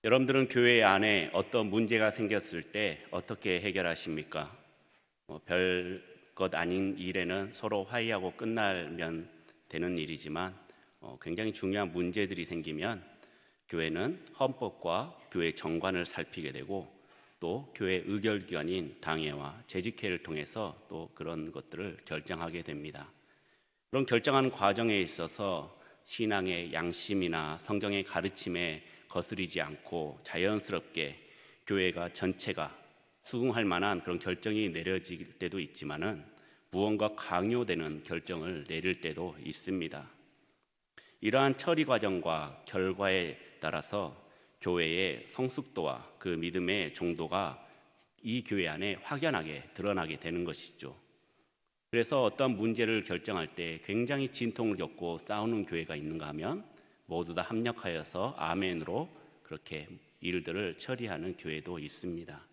여러분들은 교회 안에 어떤 문제가 생겼을 때 어떻게 해결하십니까? 별 것 아닌 일에는 서로 화해하고 끝나면 되는 일이지만 굉장히 중요한 문제들이 생기면 교회는 헌법과 교회 정관을 살피게 되고 또 교회 의결기관인 당회와 재직회를 통해서 또 그런 것들을 결정하게 됩니다. 그런 결정하는 과정에 있어서 신앙의 양심이나 성경의 가르침에 거스리지 않고 자연스럽게 교회가 전체가 수긍할 만한 그런 결정이 내려질 때도 있지만은 무언가 강요되는 결정을 내릴 때도 있습니다. 이러한 처리 과정과 결과에 따라서 교회의 성숙도와 그 믿음의 정도가 이 교회 안에 확연하게 드러나게 되는 것이죠. 그래서 어떤 문제를 결정할 때 굉장히 진통을 겪고 싸우는 교회가 있는가 하면 모두 다 합력하여서 아멘으로 그렇게 일들을 처리하는 교회도 있습니다.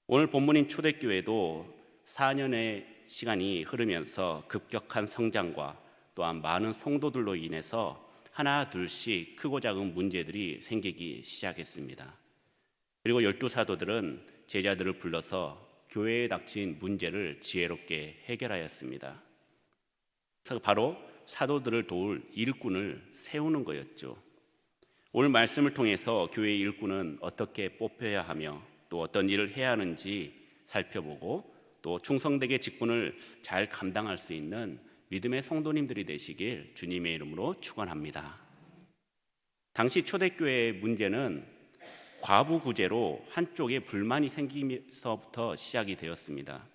오늘 본문인 초대교회도 4년의 시간이 흐르면서 급격한 성장과 또한 많은 성도들로 인해서 하나 둘씩 크고 작은 문제들이 생기기 시작했습니다. 그리고 12사도들은 제자들을 불러서 교회에 닥친 문제를 지혜롭게 해결하였습니다. 그래서 바로 사도들을 도울 일꾼을 세우는 거였죠. 오늘 말씀을 통해서 교회의 일꾼은 어떻게 뽑혀야 하며 또 어떤 일을 해야 하는지 살펴보고 또 충성되게 직분을 잘 감당할 수 있는 믿음의 성도님들이 되시길 주님의 이름으로 축원합니다. 당시 초대교회의 문제는 과부 구제로 한쪽에 불만이 생기면서부터 시작이 되었습니다.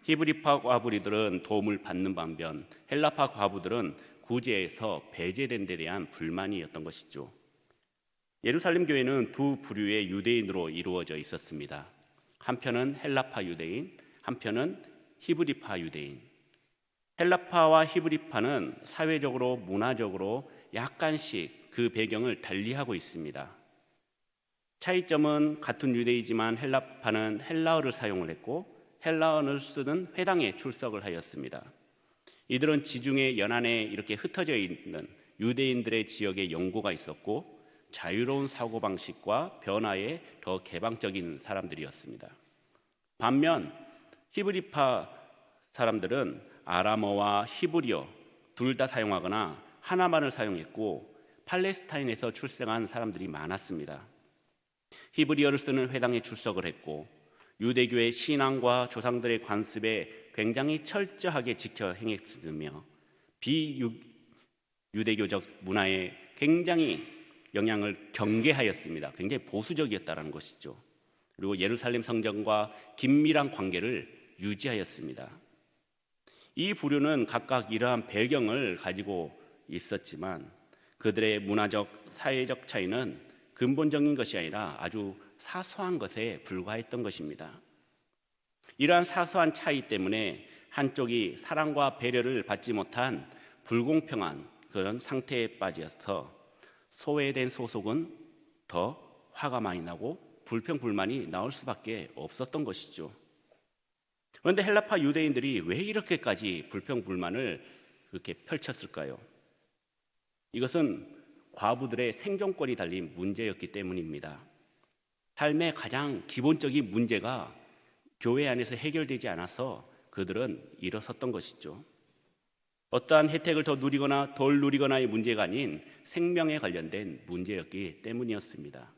히브리파 과부들은 도움을 받는 반면 헬라파 과부들은 구제에서 배제된 데 대한 불만이었던 것이죠. 예루살렘 교회는 두 부류의 유대인으로 이루어져 있었습니다. 한편은 헬라파 유대인, 한편은 히브리파 유대인. 헬라파와 히브리파는 사회적으로 문화적으로 약간씩 그 배경을 달리하고 있습니다. 차이점은 같은 유대이지만 헬라파는 헬라어를 사용을 했고 헬라어를 쓰는 회당에 출석을 하였습니다. 이들은 지중해 연안에 이렇게 흩어져 있는 유대인들의 지역에 연고가 있었고 자유로운 사고방식과 변화에 더 개방적인 사람들이었습니다. 반면 히브리파 사람들은 아람어와 히브리어 둘 다 사용하거나 하나만을 사용했고 팔레스타인에서 출생한 사람들이 많았습니다. 히브리어를 쓰는 회당에 출석을 했고 유대교의 신앙과 조상들의 관습에 굉장히 철저하게 지켜 행했으며 비유대교적 문화에 굉장히 영향을 경계하였습니다. 굉장히 보수적이었다는 것이죠. 그리고 예루살렘 성전과 긴밀한 관계를 유지하였습니다. 이 부류는 각각 이러한 배경을 가지고 있었지만 그들의 문화적, 사회적 차이는 근본적인 것이 아니라 아주 사소한 것에 불과했던 것입니다. 이러한 사소한 차이 때문에 한쪽이 사랑과 배려를 받지 못한 불공평한 그런 상태에 빠져서 소외된 소속은 더 화가 많이 나고 불평불만이 나올 수밖에 없었던 것이죠. 그런데 헬라파 유대인들이 왜 이렇게까지 불평불만을 그렇게 펼쳤을까요? 이것은 과부들의 생존권이 달린 문제였기 때문입니다. 삶의 가장 기본적인 문제가 교회 안에서 해결되지 않아서 그들은 일어섰던 것이죠. 어떠한 혜택을 더 누리거나 덜 누리거나의 문제가 아닌 생명에 관련된 문제였기 때문이었습니다.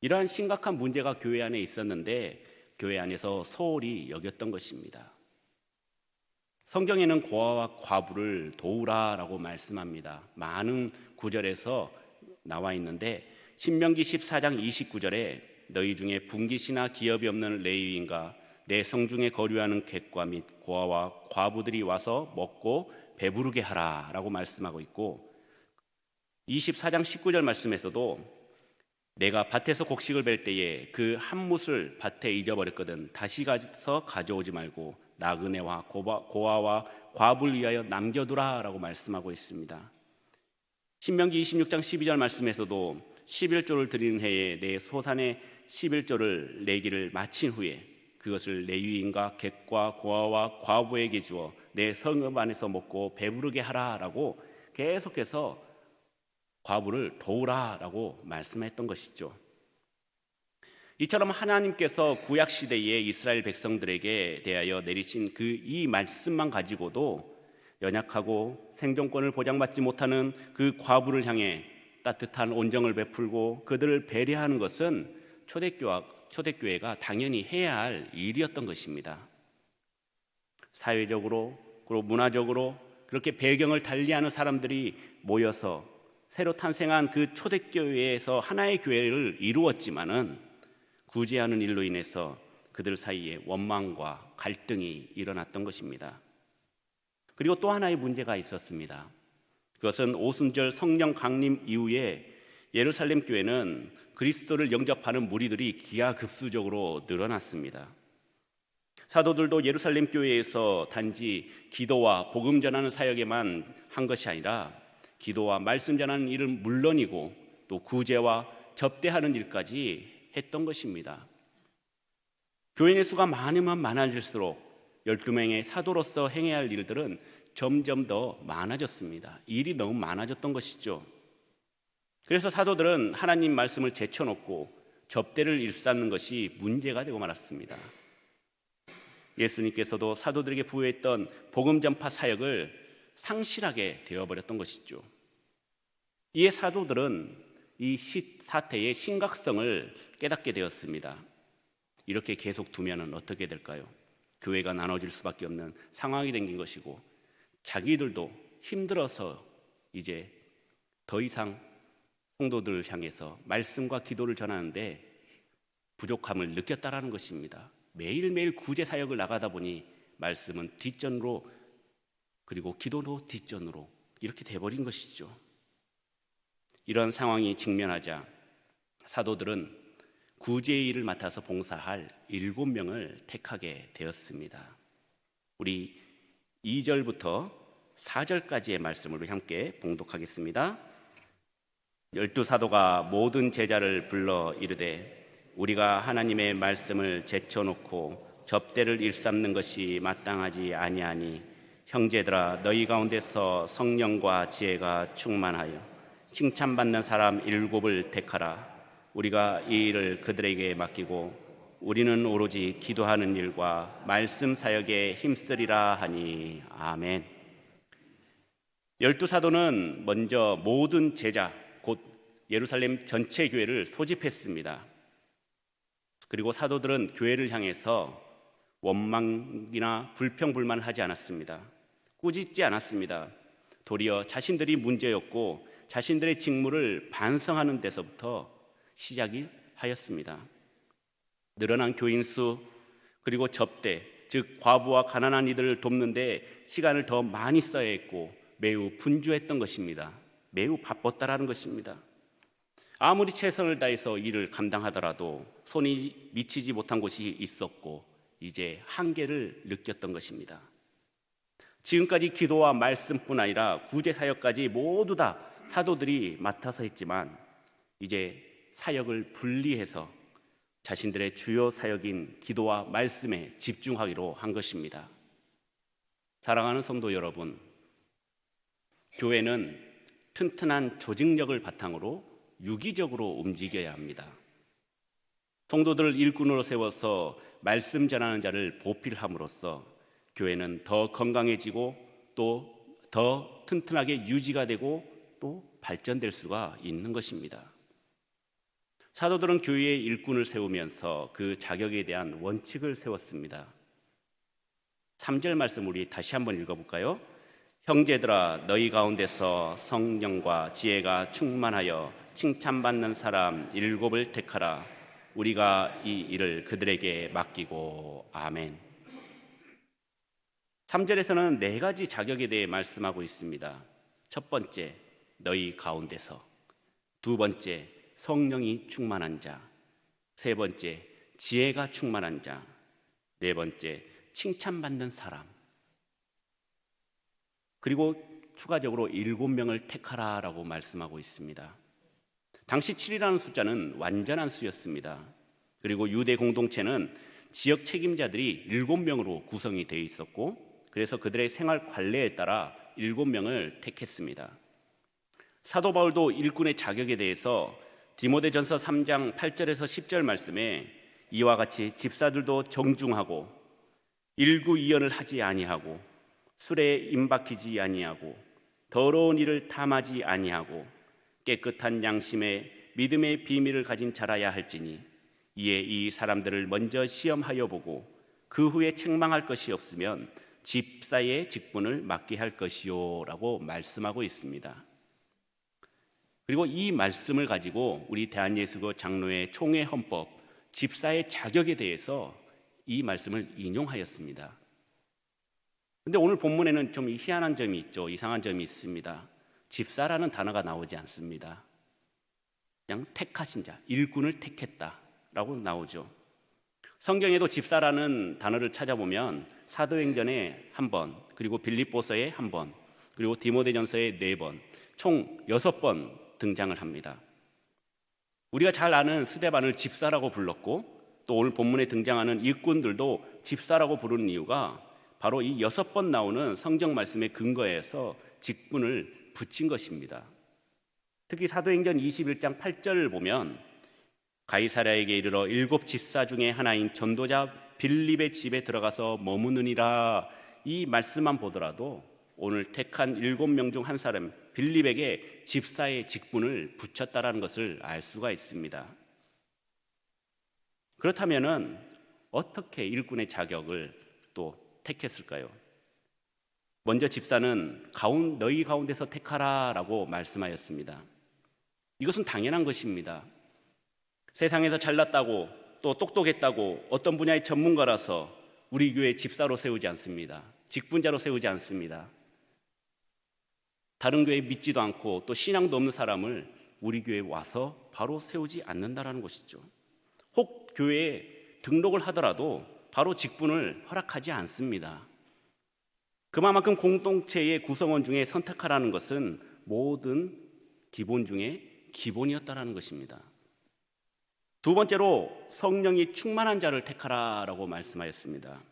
이러한 심각한 문제가 교회 안에 있었는데 교회 안에서 소홀히 여겼던 것입니다. 성경에는 고아와 과부를 도우라라고 말씀합니다. 많은 구절에서 나와 있는데 신명기 14장 29절에 너희 중에 분깃이나 기업이 없는 레위인과 내 성중에 거류하는 객과 및 고아와 과부들이 와서 먹고 배부르게 하라라고 말씀하고 있고 24장 19절 말씀에서도 내가 밭에서 곡식을 벨 때에 그 한 뭇을 밭에 잊어버렸거든 다시 가서 가져오지 말고 나그네와 고아와 과부를 위하여 남겨두라라고 말씀하고 있습니다. 신명기 26장 12절 말씀에서도 11조를 드리는 해에 내 소산의 11조를 내기를 마친 후에 그것을 레위인과 객과 고아와 과부에게 주어 내 성읍 안에서 먹고 배부르게 하라라고 계속해서 과부를 도우라라고 말씀했던 것이죠. 이처럼 하나님께서 구약 시대에 이스라엘 백성들에게 대하여 내리신 이 말씀만 가지고도 연약하고 생존권을 보장받지 못하는 그 과부를 향해 따뜻한 온정을 베풀고 그들을 배려하는 것은 초대교회가 당연히 해야 할 일이었던 것입니다. 사회적으로 그리고 문화적으로 그렇게 배경을 달리하는 사람들이 모여서 새로 탄생한 그 초대교회에서 하나의 교회를 이루었지만은 구제하는 일로 인해서 그들 사이에 원망과 갈등이 일어났던 것입니다. 그리고 또 하나의 문제가 있었습니다. 그것은 오순절 성령 강림 이후에 예루살렘 교회는 그리스도를 영접하는 무리들이 기하급수적으로 늘어났습니다. 사도들도 예루살렘 교회에서 단지 기도와 복음 전하는 사역에만 한 것이 아니라 기도와 말씀 전하는 일은 물론이고 또 구제와 접대하는 일까지 했던 것입니다. 교인의 수가 많으면 많아질수록 12명의 사도로서 행해야 할 일들은 점점 더 많아졌습니다. 일이 너무 많아졌던 것이죠. 그래서 사도들은 하나님 말씀을 제쳐놓고 접대를 일삼는 것이 문제가 되고 말았습니다. 예수님께서도 사도들에게 부여했던 복음 전파 사역을 상실하게 되어버렸던 것이죠. 이에 사도들은 이 사태의 심각성을 깨닫게 되었습니다. 이렇게 계속 두면 어떻게 될까요? 교회가 나눠질 수밖에 없는 상황이 생긴 것이고 자기들도 힘들어서 이제 더 이상 성도들을 향해서 말씀과 기도를 전하는데 부족함을 느꼈다라는 것입니다. 매일매일 구제 사역을 나가다 보니 말씀은 뒷전으로 그리고 기도도 뒷전으로 이렇게 돼버린 것이죠. 이런 상황이 직면하자 사도들은 구제의 일을 맡아서 봉사할 7명을 택하게 되었습니다. 우리 2절부터 4절까지의 말씀을 함께 봉독하겠습니다. 12사도가 모든 제자를 불러 이르되 우리가 하나님의 말씀을 제쳐놓고 접대를 일삼는 것이 마땅하지 아니하니 형제들아 너희 가운데서 성령과 지혜가 충만하여 칭찬받는 사람 7을 택하라. 우리가 이 일을 그들에게 맡기고 우리는 오로지 기도하는 일과 말씀 사역에 힘쓰리라 하니 아멘. 12사도는 먼저 모든 제자 곧 예루살렘 전체 교회를 소집했습니다. 그리고 사도들은 교회를 향해서 원망이나 불평불만을 하지 않았습니다. 꾸짖지 않았습니다. 도리어 자신들이 문제였고 자신들의 직무를 반성하는 데서부터 시작이 하였습니다. 늘어난 교인 수 그리고 접대, 즉 과부와 가난한 이들을 돕는 데 시간을 더 많이 써야 했고 매우 분주했던 것입니다. 매우 바빴다라는 것입니다. 아무리 최선을 다해서 일을 감당하더라도 손이 미치지 못한 곳이 있었고 이제 한계를 느꼈던 것입니다. 지금까지 기도와 말씀뿐 아니라 구제 사역까지 모두 다 사도들이 맡아서 했지만 이제 사역을 분리해서 자신들의 주요 사역인 기도와 말씀에 집중하기로 한 것입니다. 사랑하는 성도 여러분, 교회는 튼튼한 조직력을 바탕으로 유기적으로 움직여야 합니다. 성도들을 일꾼으로 세워서 말씀 전하는 자를 보필함으로써 교회는 더 건강해지고 또 더 튼튼하게 유지가 되고 또 발전될 수가 있는 것입니다. 사도들은 교회의 일꾼을 세우면서 그 자격에 대한 원칙을 세웠습니다. 3절 말씀 우리 다시 한번 읽어볼까요? 형제들아 너희 가운데서 성령과 지혜가 충만하여 칭찬받는 사람 7을 택하라. 우리가 이 일을 그들에게 맡기고 아멘. 3절에서는 4가지 자격에 대해 말씀하고 있습니다. 첫 번째, 너희 가운데서. 두 번째, 성령이 충만한 자. 세 번째, 지혜가 충만한 자. 네 번째, 칭찬받는 사람. 그리고 추가적으로 7명을 택하라라고 말씀하고 있습니다. 당시 7이라는 숫자는 완전한 수였습니다. 그리고 유대 공동체는 지역 책임자들이 7명으로 구성이 되어 있었고 그래서 그들의 생활 관례에 따라 7명을 택했습니다. 사도 바울도 일꾼의 자격에 대해서 디모데전서 3장 8절에서 10절 말씀에 이와 같이 집사들도 정중하고 일구이연을 하지 아니하고 술에 임박히지 아니하고 더러운 일을 탐하지 아니하고 깨끗한 양심에 믿음의 비밀을 가진 자라야 할지니 이에 이 사람들을 먼저 시험하여 보고 그 후에 책망할 것이 없으면 집사의 직분을 맡게 할 것이요 라고 말씀하고 있습니다. 그리고 이 말씀을 가지고 우리 대한예수교 장로회 총회 헌법 집사의 자격에 대해서 이 말씀을 인용하였습니다. 그런데 오늘 본문에는 좀 희한한 점이 있죠. 이상한 점이 있습니다. 집사라는 단어가 나오지 않습니다. 그냥 택하신 자, 일꾼을 택했다라고 나오죠. 성경에도 집사라는 단어를 찾아보면 사도행전에 한 번, 그리고 빌립보서에 한 번, 그리고 디모데전서에 4번, 총 6번 등장을 합니다. 우리가 잘 아는 스데반을 집사라고 불렀고 또 오늘 본문에 등장하는 일꾼들도 집사라고 부르는 이유가 바로 이 6번 나오는 성경 말씀의 근거에서 직분을 붙인 것입니다. 특히 사도행전 21장 8절을 보면 가이사랴에게 이르러 7 집사 중에 하나인 전도자 빌립의 집에 들어가서 머무느니라, 이 말씀만 보더라도 오늘 택한 7명 중 한 사람 빌립에게 집사의 직분을 붙였다라는 것을 알 수가 있습니다. 그렇다면은 어떻게 일꾼의 자격을 또 택했을까요? 먼저 집사는 너희 가운데서 택하라라고 말씀하였습니다. 이것은 당연한 것입니다. 세상에서 잘났다고 또 똑똑했다고 어떤 분야의 전문가라서 우리 교회 집사로 세우지 않습니다. 직분자로 세우지 않습니다. 다른 교회 믿지도 않고 또 신앙도 없는 사람을 우리 교회에 와서 바로 세우지 않는다라는 것이죠. 혹 교회에 등록을 하더라도 바로 직분을 허락하지 않습니다. 그만큼 공동체의 구성원 중에 선택하라는 것은 모든 기본 중에 기본이었다라는 것입니다. 두 번째로 성령이 충만한 자를 택하라라고 말씀하였습니다.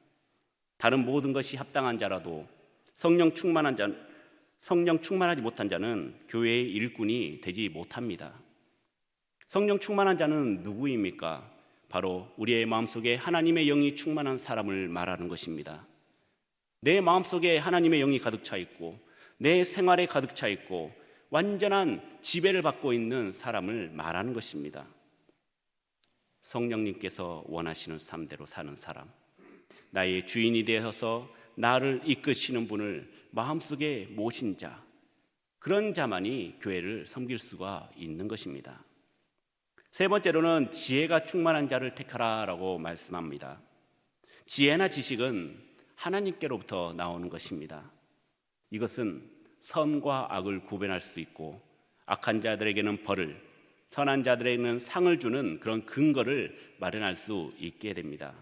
다른 모든 것이 합당한 자라도 성령 충만하지 못한 자는 교회의 일꾼이 되지 못합니다. 성령 충만한 자는 누구입니까? 바로 우리의 마음속에 하나님의 영이 충만한 사람을 말하는 것입니다. 내 마음속에 하나님의 영이 가득 차 있고 내 생활에 가득 차 있고 완전한 지배를 받고 있는 사람을 말하는 것입니다. 성령님께서 원하시는 삶대로 사는 사람, 나의 주인이 되어서 나를 이끄시는 분을 마음속에 모신 자, 그런 자만이 교회를 섬길 수가 있는 것입니다. 세 번째로는 지혜가 충만한 자를 택하라라고 말씀합니다. 지혜나 지식은 하나님께로부터 나오는 것입니다. 이것은 선과 악을 구별할 수 있고 악한 자들에게는 벌을, 선한 자들에게는 상을 주는 그런 근거를 마련할 수 있게 됩니다.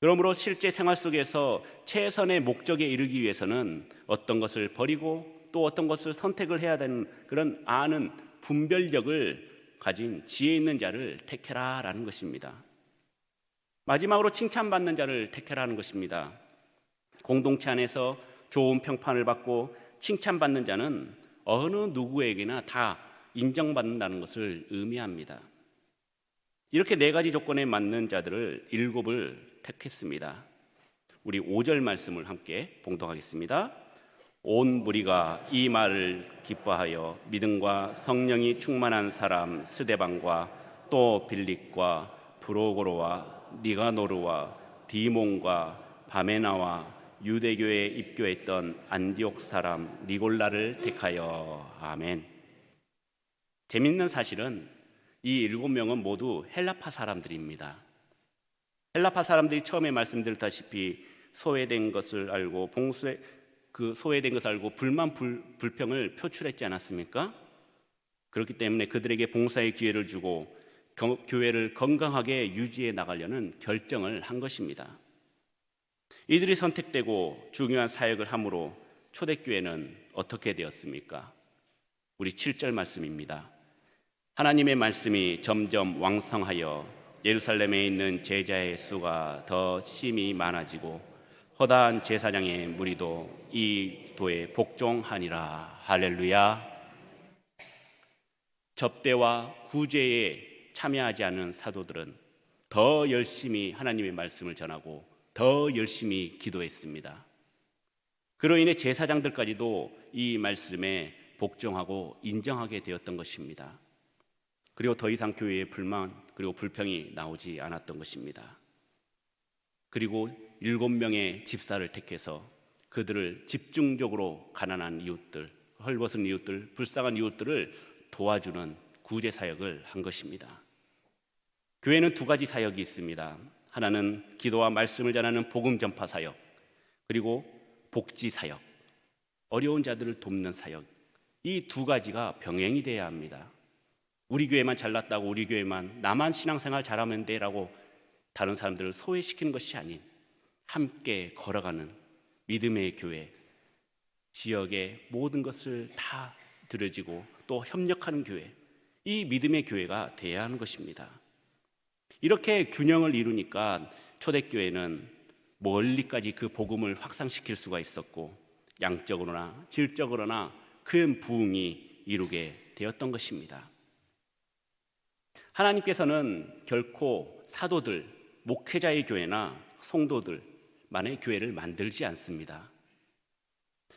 그러므로 실제 생활 속에서 최선의 목적에 이르기 위해서는 어떤 것을 버리고 또 어떤 것을 선택을 해야 되는 그런 아는 분별력을 가진 지혜 있는 자를 택해라라는 것입니다. 마지막으로 칭찬받는 자를 택해라는 것입니다. 공동체 안에서 좋은 평판을 받고 칭찬받는 자는 어느 누구에게나 다 인정받는다는 것을 의미합니다. 이렇게 4가지 조건에 맞는 자들을 7을 택했습니다. 우리 5절 말씀을 함께 봉독하겠습니다. 온 무리가 이 말을 기뻐하여 믿음과 성령이 충만한 사람 스데반과 또 빌립과 프로고로와 니가노르와 디몬과 바메나와 유대교에 입교했던 안디옥 사람 니골라를 택하여. 아멘. 재밌는 사실은 이 7명은 모두 헬라파 사람들입니다. 헬라파 사람들이 처음에 말씀드렸다시피 소외된 것을 알고 소외된 것을 알고 불평을 표출했지 않았습니까? 그렇기 때문에 그들에게 봉사의 기회를 주고 교회를 건강하게 유지해 나가려는 결정을 한 것입니다. 이들이 선택되고 중요한 사역을 함으로 초대교회는 어떻게 되었습니까? 우리 7절 말씀입니다. 하나님의 말씀이 점점 왕성하여 예루살렘에 있는 제자의 수가 더 심히 많아지고 허다한 제사장의 무리도 이 도에 복종하니라. 할렐루야. 접대와 구제에 참여하지 않은 사도들은 더 열심히 하나님의 말씀을 전하고 더 열심히 기도했습니다. 그로 인해 제사장들까지도 이 말씀에 복종하고 인정하게 되었던 것입니다. 그리고 더 이상 교회에 불만 그리고 불평이 나오지 않았던 것입니다. 그리고 7명의 집사를 택해서 그들을 집중적으로 가난한 이웃들, 헐벗은 이웃들, 불쌍한 이웃들을 도와주는 구제 사역을 한 것입니다. 교회는 2가지 사역이 있습니다. 하나는 기도와 말씀을 전하는 복음 전파 사역, 그리고 복지 사역, 어려운 자들을 돕는 사역. 이 2가지가 병행이 돼야 합니다. 우리 교회만 잘났다고 우리 교회만 나만 신앙생활 잘하면 돼라고 다른 사람들을 소외시키는 것이 아닌 함께 걸어가는 믿음의 교회, 지역의 모든 것을 다 들여지고 또 협력하는 교회, 이 믿음의 교회가 돼야 하는 것입니다. 이렇게 균형을 이루니까 초대교회는 멀리까지 그 복음을 확산시킬 수가 있었고 양적으로나 질적으로나 큰 부흥이 이루게 되었던 것입니다. 하나님께서는 결코 사도들, 목회자의 교회나 성도들만의 교회를 만들지 않습니다.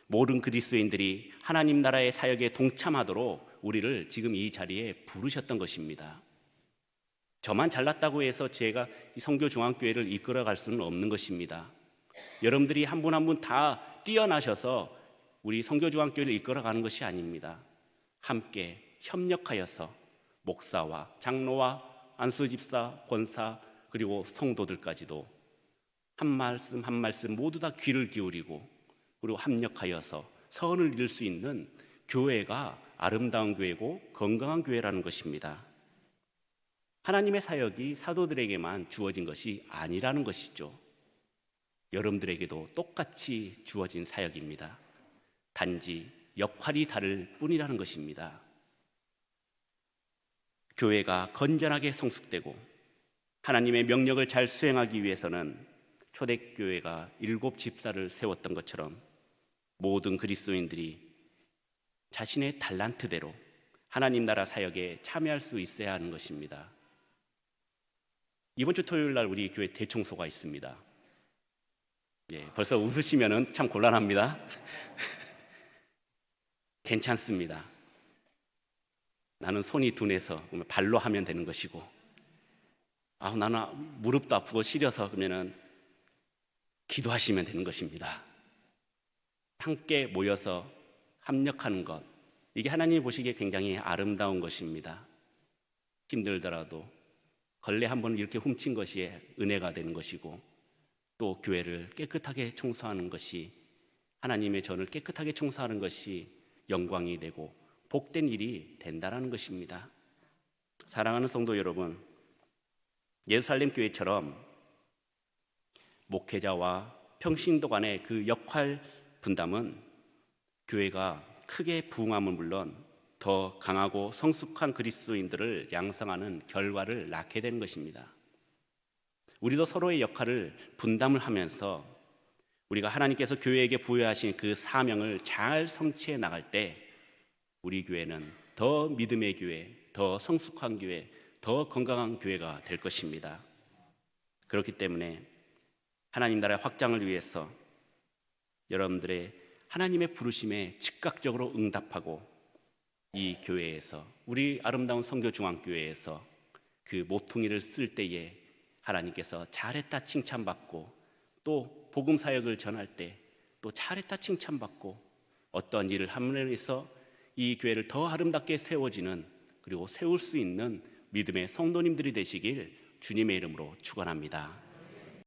모든 그리스도인들이 하나님 나라의 사역에 동참하도록 우리를 지금 이 자리에 부르셨던 것입니다. 저만 잘났다고 해서 제가 이 성교중앙교회를 이끌어갈 수는 없는 것입니다. 여러분들이 한 분 한 분 다 뛰어나셔서 우리 성교중앙교회를 이끌어가는 것이 아닙니다. 함께 협력하여서 목사와 장로와 안수집사, 권사 그리고 성도들까지도 한 말씀 한 말씀 모두 다 귀를 기울이고 그리고 합력하여서 선을 이룰 수 있는 교회가 아름다운 교회고 건강한 교회라는 것입니다. 하나님의 사역이 사도들에게만 주어진 것이 아니라는 것이죠. 여러분들에게도 똑같이 주어진 사역입니다. 단지 역할이 다를 뿐이라는 것입니다. 교회가 건전하게 성숙되고 하나님의 명령을 잘 수행하기 위해서는 초대교회가 7 집사를 세웠던 것처럼 모든 그리스도인들이 자신의 달란트대로 하나님 나라 사역에 참여할 수 있어야 하는 것입니다. 이번 주 토요일 날 우리 교회 대청소가 있습니다. 벌써 웃으시면 참 곤란합니다. 괜찮습니다. 나는 손이 둔해서 발로 하면 되는 것이고, 나는 무릎도 아프고 시려서 그러면은 기도하시면 되는 것입니다. 함께 모여서 합력하는 것, 이게 하나님이 보시기에 굉장히 아름다운 것입니다. 힘들더라도 걸레 한 번 이렇게 훔친 것이 은혜가 되는 것이고, 또 교회를 깨끗하게 청소하는 것이, 하나님의 전을 깨끗하게 청소하는 것이 영광이 되고 복된 일이 된다는 것입니다. 사랑하는 성도 여러분, 예루살렘 교회처럼 목회자와 평신도 간의 그 역할 분담은 교회가 크게 부흥함은 물론 더 강하고 성숙한 그리스도인들을 양성하는 결과를 낳게 되는 것입니다. 우리도 서로의 역할을 분담을 하면서 우리가 하나님께서 교회에게 부여하신 그 사명을 잘 성취해 나갈 때 우리 교회는 더 믿음의 교회, 더 성숙한 교회, 더 건강한 교회가 될 것입니다. 그렇기 때문에 하나님 나라의 확장을 위해서 여러분들의 하나님의 부르심에 즉각적으로 응답하고 이 교회에서, 우리 아름다운 성교중앙교회에서 그 모퉁이를 쓸 때에 하나님께서 잘했다 칭찬받고, 또 복음 사역을 전할 때 또 잘했다 칭찬받고, 어떤 일을 함으로 해서 이 교회를 더 아름답게 세워지는, 그리고 세울 수 있는 믿음의 성도님들이 되시길 주님의 이름으로 축원합니다.